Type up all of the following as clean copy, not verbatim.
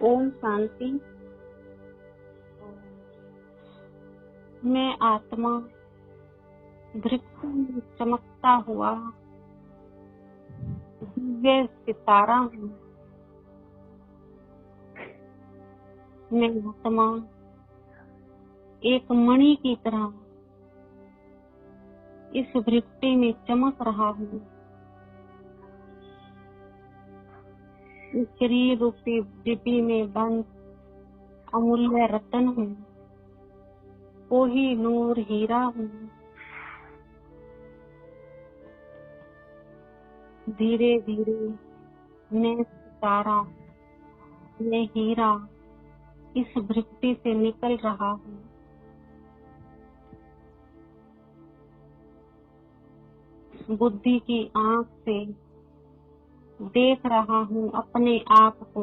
ओम शांति। मैं आत्मा वृक्ष में चमकता हुआ दिव्य सितारा हूँ। मैं आत्मा एक मणि की तरह इस वृक्ष में चमक रहा हूँ। इस शरीर रूपी डिब्बी में बंद अमूल्य रतन हूँ। कोहिनूर हीरा हूँ। धीरे धीरे मैं सितारा, मैं हीरा इस वृत्ति से निकल रहा हूँ। बुद्धि की आँख से देख रहा हूँ अपने आप को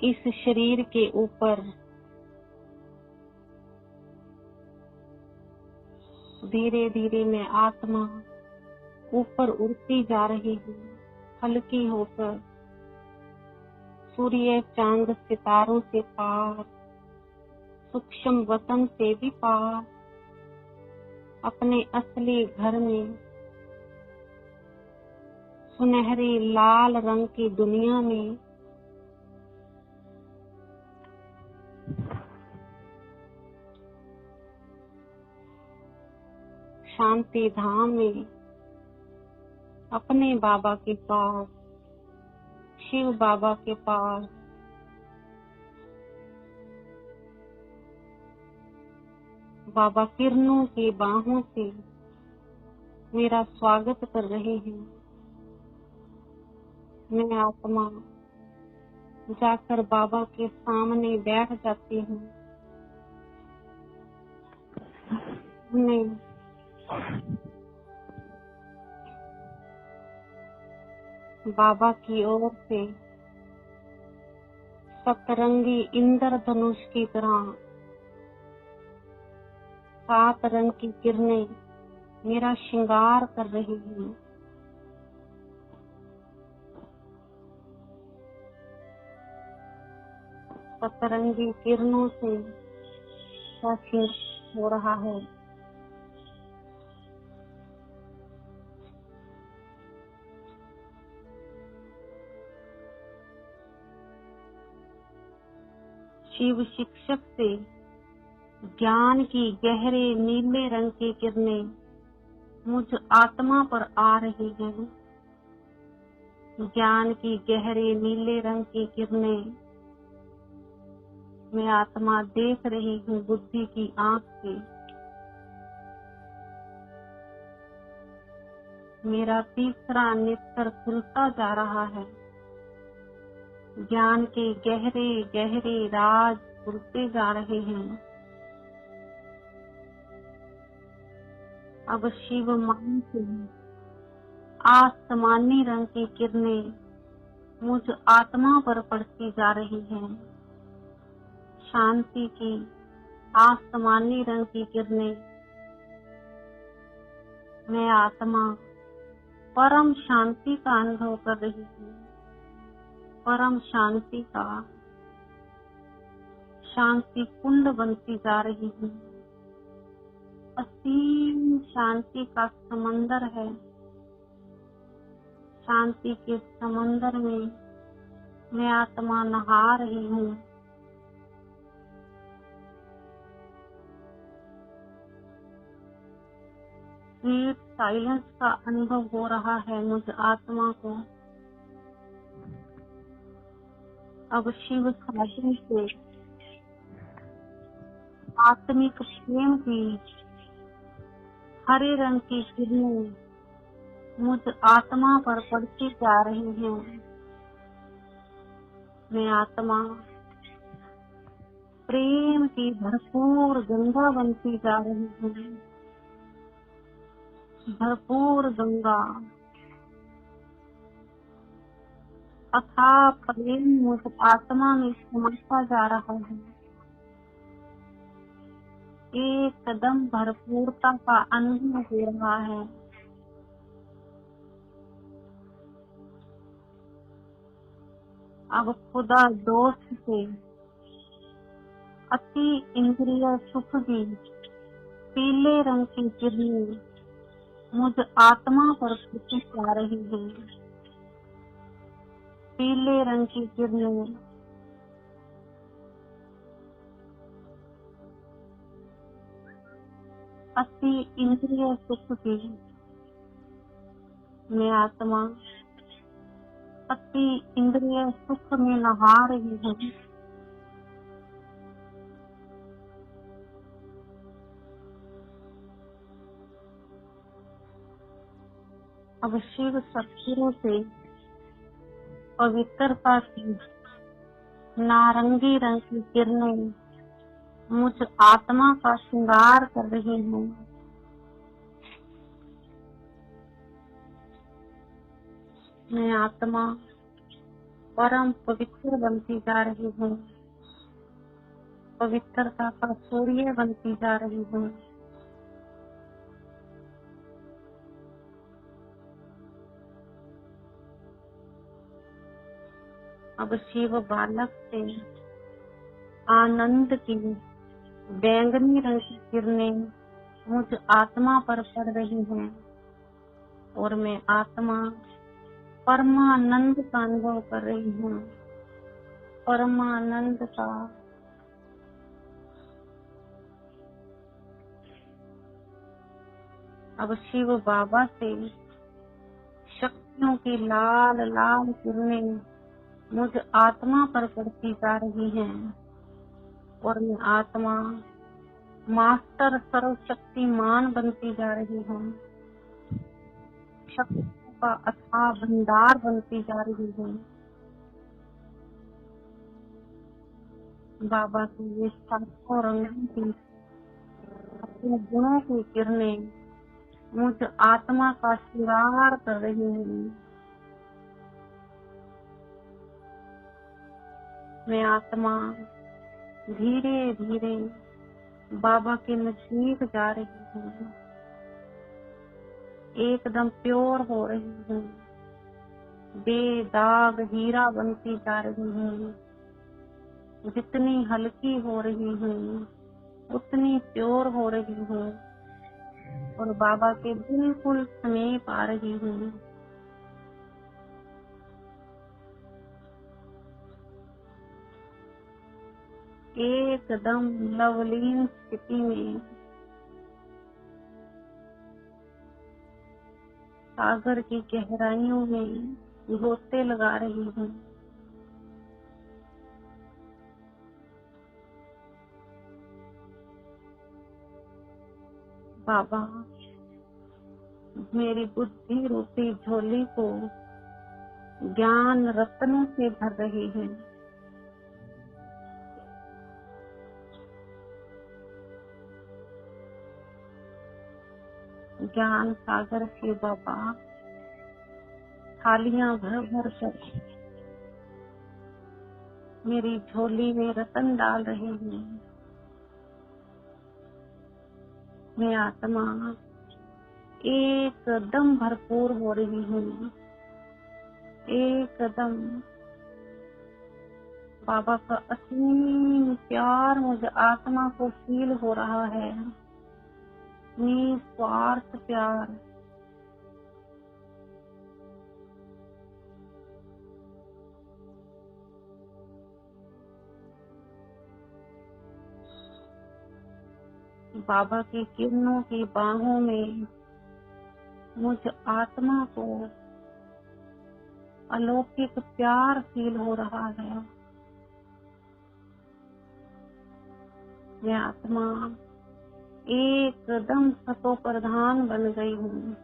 इस शरीर के ऊपर। धीरे धीरे मैं आत्मा ऊपर उड़ती जा रही हूँ, हल्की होकर सूर्य चांद सितारों से पार, सूक्ष्म वतन से भी पार, अपने असली घर में, सुनहरी लाल रंग की दुनिया में। शांति धाम में अपने बाबा के पास, शिव बाबा के पास बाबा किरणों की बाहों से मेरा स्वागत कर रहे हैं। मैं आत्मा जाकर बाबा के सामने बैठ जाती हूँ। मैं बाबा की ओर से सतरंगी इंद्रधनुष की तरह 7 रंग की किरणें मेरा श्रृंगार कर रही हैं। सतरंगी किरणों से श्रृंगार हो रहा है। शिव शिक्षक से ज्ञान की गहरे नीले रंग की किरणें मुझ आत्मा पर आ रही हैं। ज्ञान की गहरे नीले रंग की किरणें मैं आत्मा देख रही हूँ बुद्धि की आँख से। मेरा तीसरा नेत्र खुलता जा रहा है। ज्ञान के गहरे गहरे राज खुलते जा रहे हैं। अब शिव मान से आसमानी रंग की किरणें मुझ आत्मा पर पड़ती जा रही हैं। शांति की आसमानी रंग की किरणें मैं आत्मा परम शांति का अनुभव कर रही हूँ। परम शांति का शांति कुंड बनती जा रही हूँ। असीम शांति का समंदर है। शांति के समंदर में मैं आत्मा नहा रही हूँ। स्वीट साइलेंस का अनुभव हो रहा है मुझ आत्मा को। अब शिव साधन से आत्मिक प्रेम की हरे रंग की किरणें मुझ आत्मा पर पड़ती जा रही हैं। मैं आत्मा प्रेम की भरपूर गंगा बनती जा रही हूँ। भरपूर गंगा अथाह प्रेम मुझ आत्मा में समाता जा रहा है। एकदम भरपूरता का अनुभव हो रहा है। अब खुदा दोष से अति इंद्रिय सुख की पीले रंग की किरणें मुझ आत्मा पर प्रतीत आ रही है। पीले रंग की किरणें अति इंद्रिय सुख की मैं आत्मा अति इंद्रिय सुख में नहा रही हूँ। अब शिव सत्पुरों से पवित्रता की नारंगी रंग की किरणें मुझ आत्मा का श्रृंगार कर रही हूँ। मैं आत्मा परम पवित्र बनती जा रही हूँ। पवित्रता का सूर्य बनती जा रही हूँ। अब शिव बालक से आनंद की बैंगनी रंग की किरणें मुझ आत्मा पर पड़ रही हैं और मैं आत्मा परमानंद का अनुभव कर रही हूँ। परमानंद का अब शिव बाबा से शक्तियों की लाल लाल किरणें मुझ आत्मा पर पड़ती जा रही हैं और मैं आत्मा मास्टर सर्वशक्तिमान बनती जा रही हूँ। शक्तियों का अथाह भंडार बनती जा रही हूँ। बाबा की ये सातों रंगों की अपने गुणों की किरणें मुझ आत्मा का श्रृंगार कर रही हूँ। मैं आत्मा धीरे धीरे बाबा के नजदीक जा रही हूँ। एकदम प्योर हो रही हूँ। बेदाग हीरा बनती जा रही हूँ। जितनी हल्की हो रही हूँ उतनी प्योर हो रही हूँ और बाबा के बिल्कुल समीप आ रही हूँ। एकदम लवलीन स्थिति में सागर की गहराइयों में गोते लगा रही हूँ। बाबा मेरी बुद्धि रूपी झोली को ज्ञान रत्नों से भर रही है। ज्ञान सागर के बाबा थालियां भर भर कर मेरी झोली में रतन डाल रहे हैं। मैं आत्मा एकदम भरपूर हो रही हूँ। एकदम बाबा का असीम प्यार मुझे आत्मा को फील हो रहा है। निस्वार्थ प्यार। बाबा की किरणों की बाहों में मुझ आत्मा को अलौकिक प्यार फील हो रहा है। मैं आत्मा एकदम सतो प्रधान बन गई हूँ।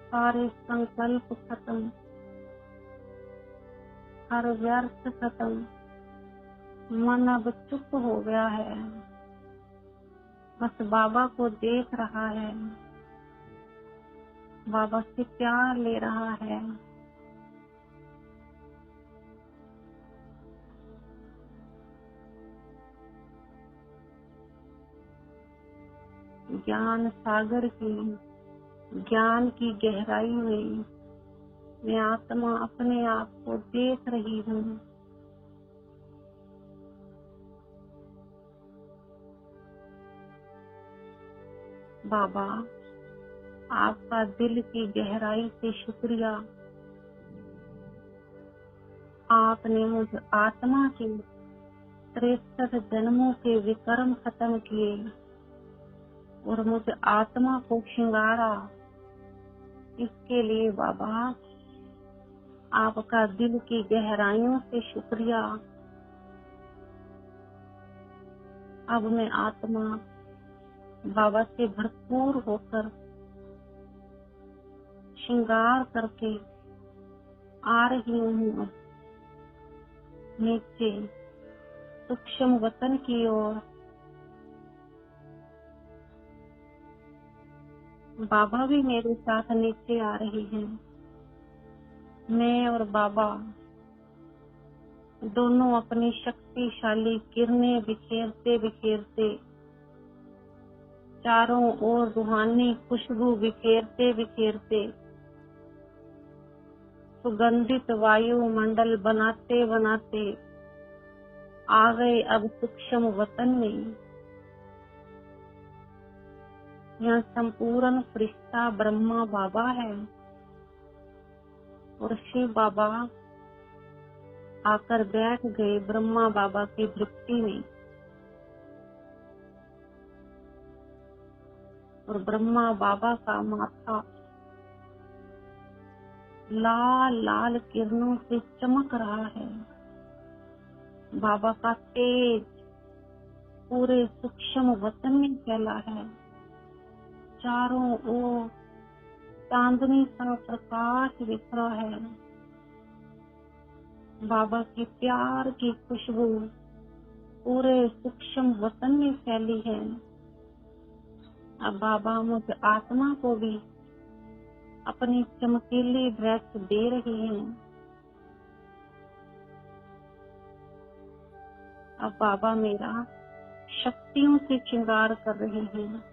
सारे संकल्प खत्म, हर व्यर्थ खत्म। मन अब चुप हो गया है, बस बाबा को देख रहा है, बाबा से प्यार ले रहा है। ज्ञान सागर की ज्ञान की गहराई में मैं आत्मा अपने आप को देख रही हूँ। बाबा, आपका दिल की गहराई से शुक्रिया। आपने मुझ आत्मा के 63 जन्मों के विकर्म खत्म किए और मुझ आत्मा को श्रृंगारा। इसके लिए बाबा आपका दिल की गहराइयों से शुक्रिया। अब मैं आत्मा बाबा से भरपूर होकर श्रृंगार करके आ रही हूँ नीचे सूक्ष्म वतन की ओर। बाबा भी मेरे साथ नीचे आ रहे हैं। मैं और बाबा दोनों अपनी शक्तिशाली किरणें बिखेरते बिखेरते चारों ओर रूहानी खुशबू बिखेरते बिखेरते सुगंधित वायुमंडल बनाते बनाते आ गए अब सूक्ष्म वतन में। यहाँ संपूर्ण फरिश्ता ब्रह्मा बाबा है और शिव बाबा आकर बैठ गए ब्रह्मा बाबा की भक्ति में। और ब्रह्मा बाबा का माथा लाल लाल किरणों से चमक रहा है। बाबा का तेज पूरे सूक्ष्म वतन में फैला है। चारों ओर चांदनी सा प्रकाश बिखरा है। बाबा की प्यार की खुशबू पूरे सूक्ष्म वतन में फैली है। अब बाबा मुझ आत्मा को भी अपनी चमकीली ड्रेस दे रही हैं। अब बाबा मेरा शक्तियों से श्रृंगार कर रहे हैं।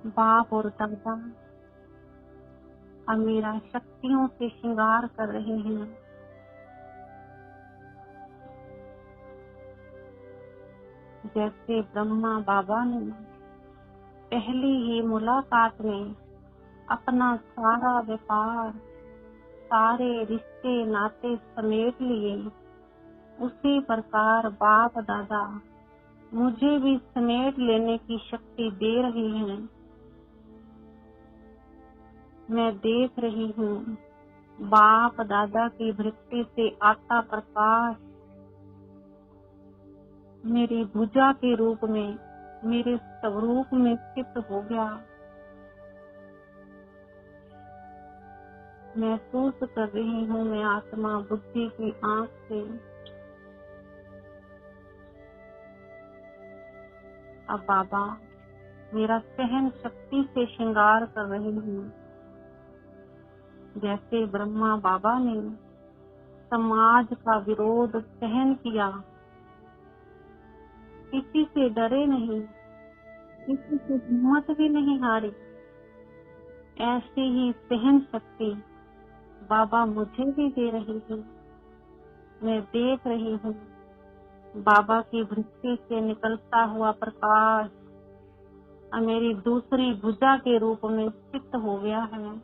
बाप और दादा अब मेरा शक्तियों से श्रृंगार कर रहे हैं। जैसे ब्रह्मा बाबा ने पहली ही मुलाकात में अपना सारा व्यापार सारे रिश्ते नाते समेट लिए, उसी प्रकार बाप दादा मुझे भी समेट लेने की शक्ति दे रही हैं। मैं देख रही हूँ बाप दादा की दृष्टि से आता प्रकाश मेरी भुजा के रूप में मेरे स्वरूप में स्थित हो गया। महसूस कर रही हूँ मैं आत्मा बुद्धि की आंख से। अब बाबा मेरा सहन शक्ति से श्रृंगार कर रही हूँ। जैसे ब्रह्मा बाबा ने समाज का विरोध सहन किया, किसी से डरे नहीं, किसी से हिम्मत भी नहीं हारी, ऐसी ही सहन शक्ति बाबा मुझे भी दे रही है। मैं देख रही हूँ बाबा की दृष्टि से निकलता हुआ प्रकाश मेरी दूसरी भुजा के रूप में स्थित हो गया है।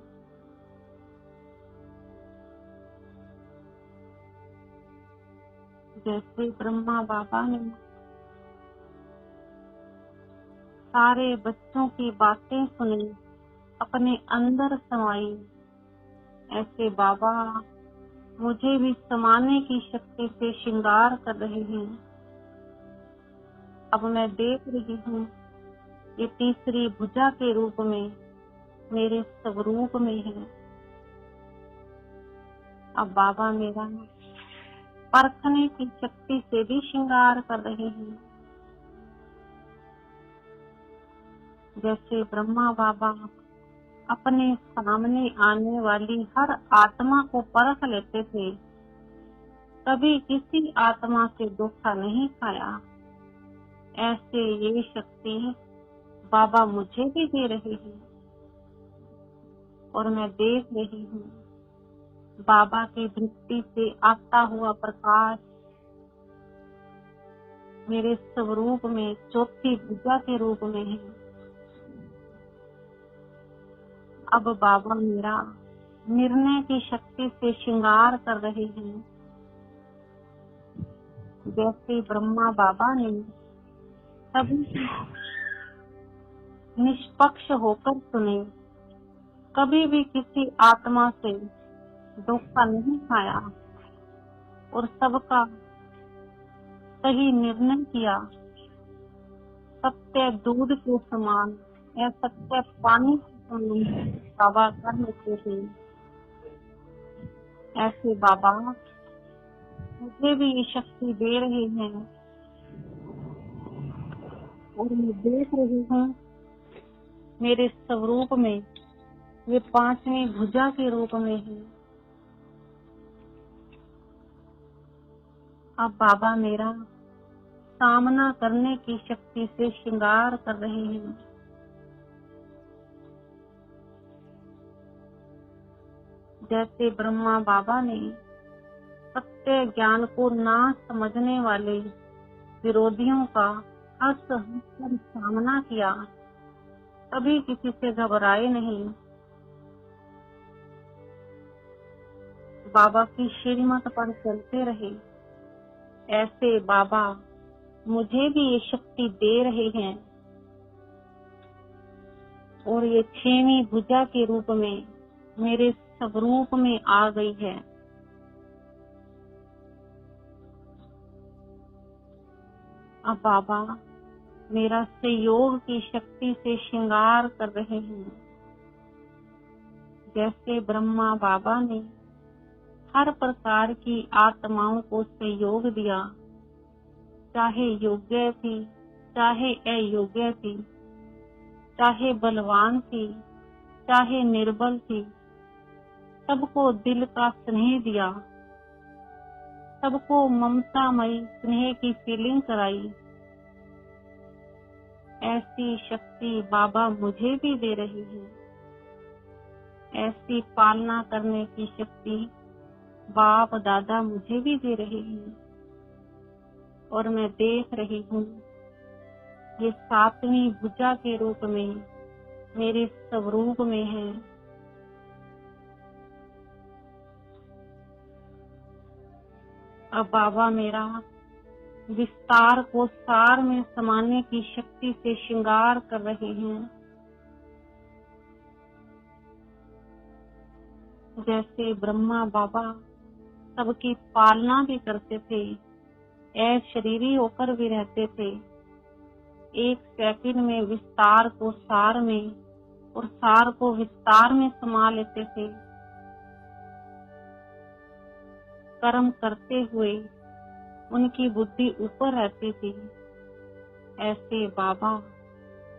जैसे ब्रह्मा बाबा ने सारे बच्चों की बातें सुनी, अपने अंदर समाई, ऐसे बाबा मुझे भी समाने की शक्ति से श्रृंगार कर रहे हैं। अब मैं देख रही हूँ ये तीसरी भुजा के रूप में मेरे स्वरूप में है। अब बाबा मेरा परखने की शक्ति से भी श्रृंगार कर रहे हैं। जैसे ब्रह्मा बाबा अपने सामने आने वाली हर आत्मा को परख लेते थे, कभी किसी आत्मा से धोखा नहीं खाया। ऐसे ये शक्ति बाबा मुझे भी दे रहे हैं और मैं देख रही हूँ बाबा की दृष्टि से आता हुआ प्रकाश मेरे स्वरूप में चौथी भुजा के रूप में है। अब बाबा मेरा निर्णय की शक्ति से श्रृंगार कर रहे हैं। जैसे ब्रह्मा बाबा ने सभी निष्पक्ष होकर सुने, कभी भी किसी आत्मा से धोखा नहीं खाया और सबका सही निर्णय किया। सत्य दूध के समान या सत्य पानी के समान बाबा कर लेते थे। ऐसे बाबा मुझे भी ये शक्ति दे रहे हैं और मैं देख रही हूँ मेरे स्वरूप में वे पांचवी भुजा के रूप में है। अब बाबा मेरा सामना करने की शक्ति से श्रृंगार कर रहे हैं। जैसे ब्रह्मा बाबा ने सत्य ज्ञान को ना समझने वाले विरोधियों का हंस हंस कर सामना किया, कभी किसी से घबराए नहीं। बाबा की श्रीमत पर चलते रहे। ऐसे बाबा मुझे भी ये शक्ति दे रहे हैं और ये छेवीं भुजा के रूप में मेरे स्वरूप में आ गई है। अब बाबा मेरा सहयोग की शक्ति से श्रृंगार कर रहे हैं। जैसे ब्रह्मा बाबा ने हर प्रकार की आत्माओं को सहयोग दिया, चाहे योग्य थी, चाहे अयोग्य थी, चाहे बलवान थी, चाहे निर्बल थी, सबको दिल का स्नेह दिया, सबको ममतामयी स्नेह की फीलिंग कराई। ऐसी शक्ति बाबा मुझे भी दे रही है। ऐसी पालना करने की शक्ति बाप दादा मुझे भी दे रहे हैं और मैं देख रही हूँ ये सातवीं भुजा के रूप में मेरे स्वरूप में है। अब बाबा मेरा विस्तार को सार में समाने की शक्ति से श्रृंगार कर रहे हैं। जैसे ब्रह्मा बाबा सबकी पालना भी करते थे, शरीरी होकर भी रहते थे, एक सेकंड में विस्तार को सार में और सार को विस्तार में समा लेते थे। कर्म करते हुए उनकी बुद्धि ऊपर रहती थी। ऐसे बाबा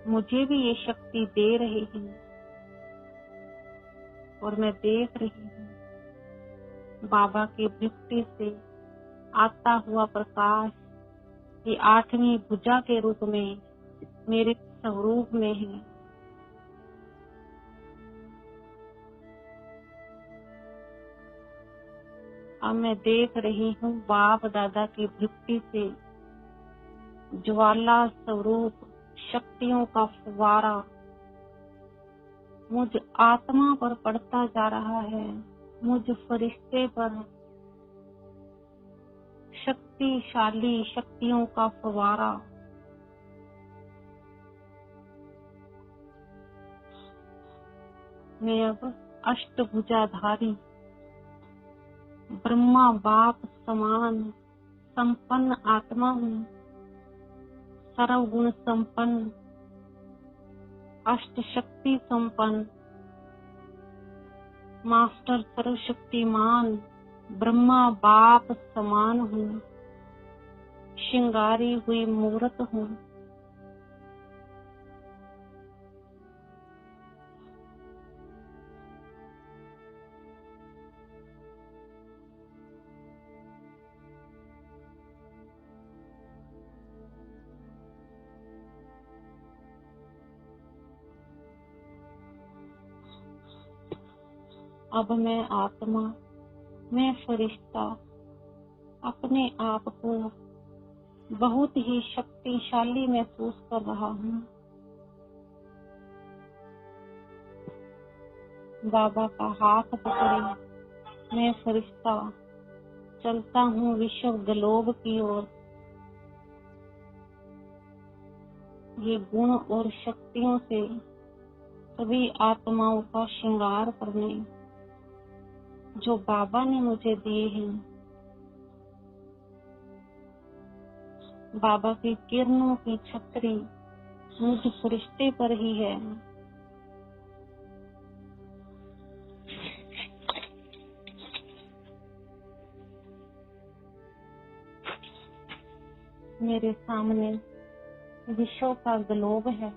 मुझे भी ये शक्ति दे रहे हैं और मैं देख रही हूँ बाबा की दृष्टि से आता हुआ प्रकाश ये आठवीं भुजा के रूप में मेरे स्वरूप में है। अब मैं देख रही हूँ बाप दादा की दृष्टि से ज्वाला स्वरूप शक्तियों का फुवारा मुझ आत्मा पर पड़ता जा रहा है, मुझ फरिश्ते पर शक्तिशाली शक्तियों का फवारा। मैं अब अष्टभुजाधारी ब्रह्मा बाप समान संपन्न आत्मा हूँ, सर्वगुण संपन्न, अष्ट शक्ति संपन्न, मास्टर सर्वशक्तिमान ब्रह्मा बाप समान हूँ, श्रृंगारी हुई मूर्त हूँ। अब मैं आत्मा, मैं फरिश्ता अपने आप को बहुत ही शक्तिशाली महसूस कर रहा हूँ। बाबा का हाथ पकड़े मैं फरिश्ता चलता हूँ विश्व ग्लोब की ओर। ये गुण और शक्तियों से सभी आत्माओं का श्रृंगार करने जो बाबा ने मुझे दिए हैं। बाबा की किरणों की छतरी मुझ फरिश्ते पर ही है। मेरे सामने विश्व का ग्लोब है।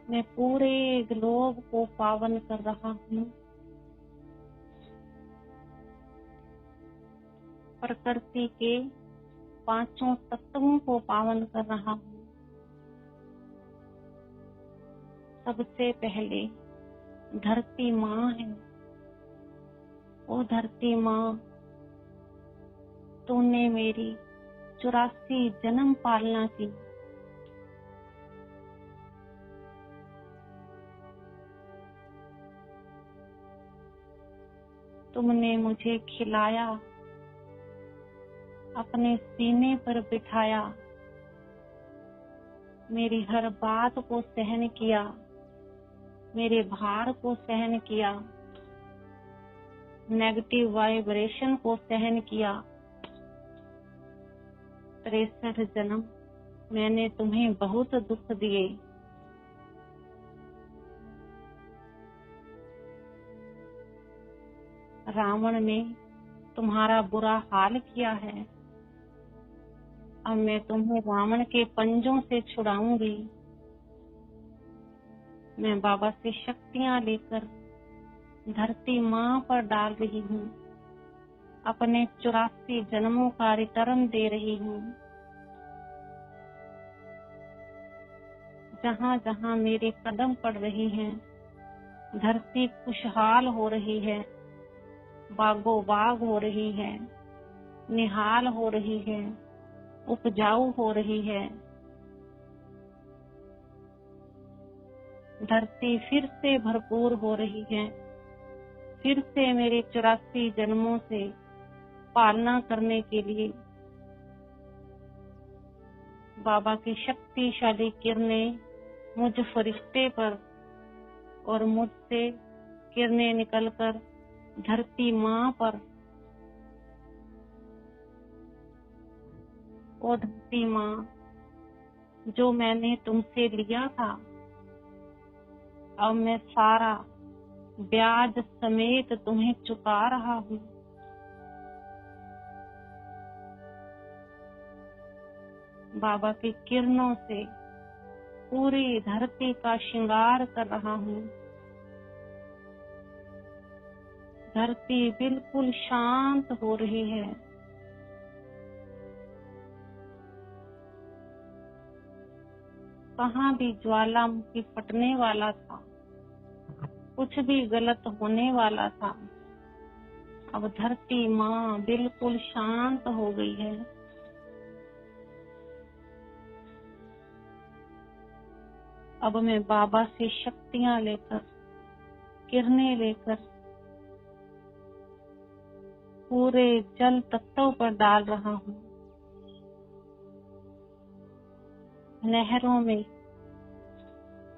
मैं पूरे ग्लोब को पावन कर रहा हूँ। प्रकृति के पांचों तत्वों को पावन कर रहा हूँ। सबसे पहले धरती माँ है। ओ धरती माँ, तूने मेरी 84 जन्म पालना की। तुमने मुझे खिलाया, अपने सीने पर बिठाया, मेरी हर बात को सहन किया, मेरे भार को सहन किया, नेगेटिव वाइब्रेशन को सहन किया। 63 जन्म मैंने तुम्हें बहुत दुख दिए। रावण ने तुम्हारा बुरा हाल किया है। अब मैं तुम्हें रावण के पंजों से छुड़ाऊंगी। मैं बाबा से शक्तियां लेकर धरती माँ पर डाल रही हूँ। अपने 84 जन्मों का रिटर्न दे रही हूँ। जहाँ जहाँ मेरे कदम पड़ रही हैं, धरती खुशहाल हो रही है, बागो बाग हो रही है, निहाल हो रही है, उपजाऊ हो रही है। धरती फिर से भरपूर हो रही है। फिर से मेरे 84 जन्मों से पालना करने के लिए बाबा की शक्तिशाली किरणें मुझ फरिश्ते पर और मुझसे किरणें निकलकर धरती माँ पर। ओ धरती माँ, जो मैंने तुमसे लिया था, अब मैं सारा ब्याज समेत तुम्हें चुका रहा हूँ। बाबा की किरणों से पूरी धरती का श्रृंगार कर रहा हूँ। धरती बिल्कुल शांत हो रही है। कहाँ भी ज्वालामुखी फटने वाला था, कुछ भी गलत होने वाला था, अब धरती माँ बिल्कुल शांत हो गई है। अब मैं बाबा से शक्तियां लेकर, किरणें लेकर पूरे जल तत्व पर डाल रहा हूँ। नहरों में,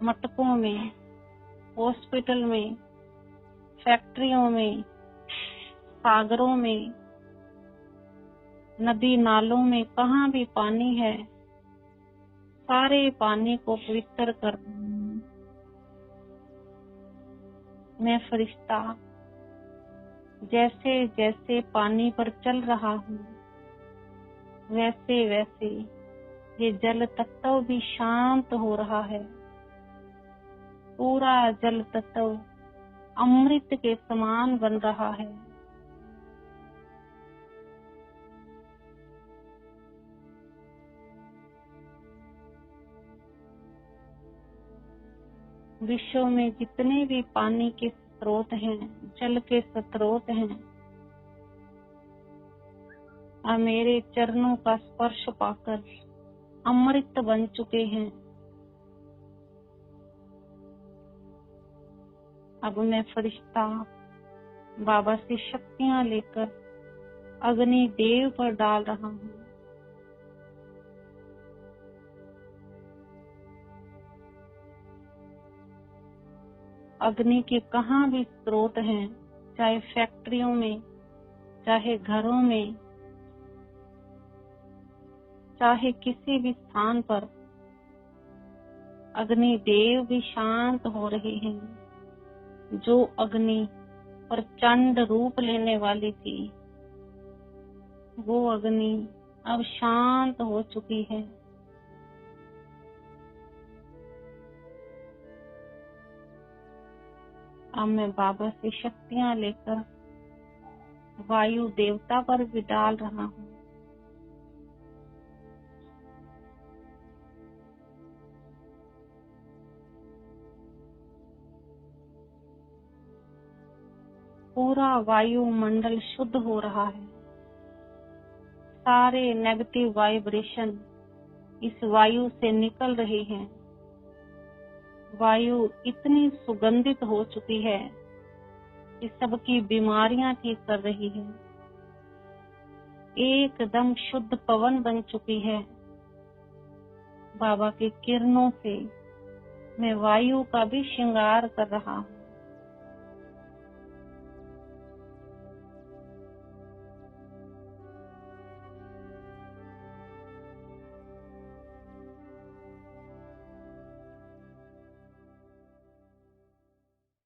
मटकों में, हॉस्पिटल में, फैक्ट्रियों में, सागरों में, नदी नालों में, कहाँ भी पानी है, सारे पानी को पवित्र कर। मैं फरिश्ता जैसे जैसे पानी पर चल रहा हूँ, वैसे वैसे ये जल तत्व भी शांत हो रहा है। पूरा जल तत्व अमृत के समान बन रहा है। विश्व में जितने भी पानी के स्रोत हैं, जल के स्रोत हैं, अब मेरे चरणों का स्पर्श पाकर अमृत बन चुके हैं। अब मैं फरिश्ता बाबा से शक्तियां लेकर अग्नि देव पर डाल रहा हूँ। अग्नि के कहाँ भी स्रोत हैं, चाहे फैक्ट्रियों में, चाहे घरों में, चाहे किसी भी स्थान पर, अग्नि देव भी शांत हो रहे हैं। जो अग्नि प्रचंड रूप लेने वाली थी, वो अग्नि अब शांत हो चुकी है। अब मैं बाबा से शक्तियां लेकर वायु देवता पर भी डाल रहा हूँ। पूरा वायुमंडल शुद्ध हो रहा है। सारे नेगेटिव वाइब्रेशन इस वायु से निकल रहे हैं। वायु इतनी सुगंधित हो चुकी है कि सबकी बीमारियां ठीक कर रही है। एकदम शुद्ध पवन बन चुकी है। बाबा की किरणों से मैं वायु का भी श्रृंगार कर रहा हूँ।